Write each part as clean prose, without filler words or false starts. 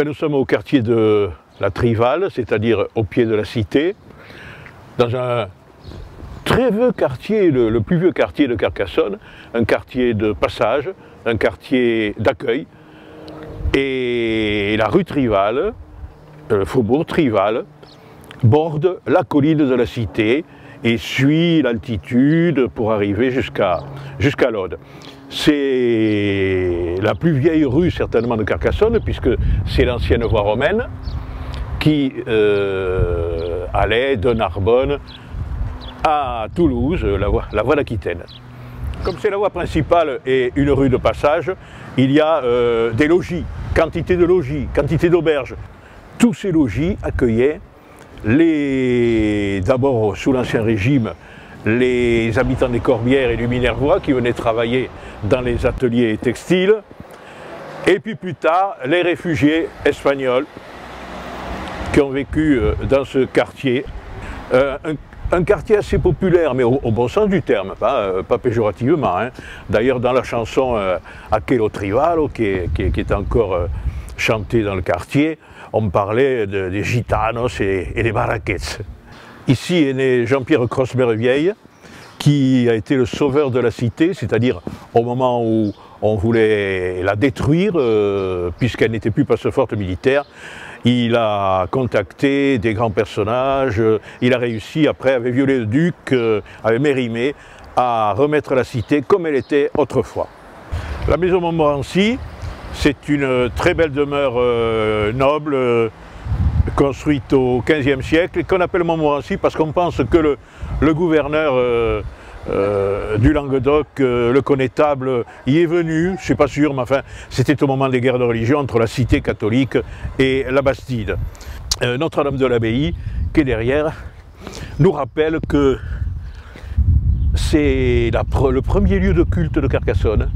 Nous sommes au quartier de la Trival, c'est-à-dire au pied de la cité, dans un très vieux quartier, le plus vieux quartier de Carcassonne, un quartier de passage, un quartier d'accueil. Et la rue Trival, le faubourg Trival, borde la colline de la cité et suit l'altitude pour arriver jusqu'à l'Aude. C'est la plus vieille rue certainement de Carcassonne, puisque c'est l'ancienne voie romaine qui allait de Narbonne à Toulouse, la voie d'Aquitaine. Comme c'est la voie principale et une rue de passage, il y a des logis, quantité de logis, quantité d'auberges. Tous ces logis accueillaient d'abord sous l'Ancien Régime, les habitants des Corbières et du Minervois qui venaient travailler dans les ateliers textiles, et puis plus tard les réfugiés espagnols qui ont vécu dans ce quartier. Un quartier assez populaire, mais au bon sens du terme, pas péjorativement. Hein. D'ailleurs, dans la chanson Aquello Trivalo, qui est encore chantée dans le quartier, on parlait des gitanos et des barraquettes. Ici est né Jean-Pierre Cros-Mervieille, qui a été le sauveur de la cité, c'est-à-dire au moment où on voulait la détruire, puisqu'elle n'était plus passe-forte militaire. Il a contacté des grands personnages, il a réussi, après, avec Viollet-le-Duc, avec Mérimée, à remettre la cité comme elle était autrefois. La maison Montmorency, c'est une très belle demeure noble, construite au XVe siècle, et qu'on appelle Montmorency parce qu'on pense que le gouverneur du Languedoc, le connétable, y est venu, je ne suis pas sûr, mais enfin, c'était au moment des guerres de religion entre la cité catholique et la Bastide. Notre-Dame de l'Abbaye, qui est derrière, nous rappelle que c'est le premier lieu de culte de Carcassonne,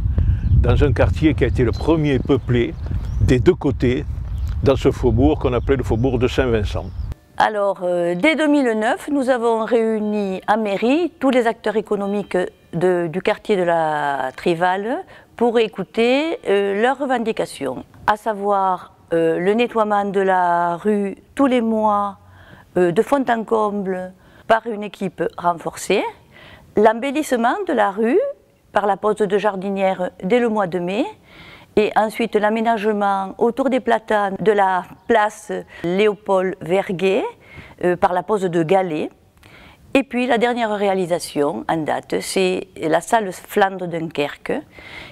dans un quartier qui a été le premier peuplé des deux côtés, dans ce faubourg qu'on appelait le faubourg de Saint-Vincent. Alors, dès 2009, nous avons réuni à mairie tous les acteurs économiques du quartier de la Trival pour écouter leurs revendications, à savoir le nettoiement de la rue tous les mois de fond en comble par une équipe renforcée, l'embellissement de la rue par la pose de jardinières dès le mois de mai, et ensuite l'aménagement autour des platanes de la place Léopold Verguet par la pose de galets. Et puis la dernière réalisation en date, c'est la salle Flandre Dunkerque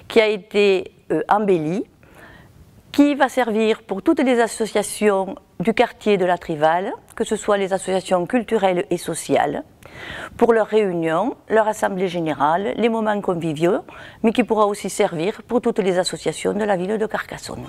qui a été embellie, qui va servir pour toutes les associations du quartier de la Trival, que ce soit les associations culturelles et sociales, pour leurs réunions, leur assemblée générale, les moments conviviaux, mais qui pourra aussi servir pour toutes les associations de la ville de Carcassonne.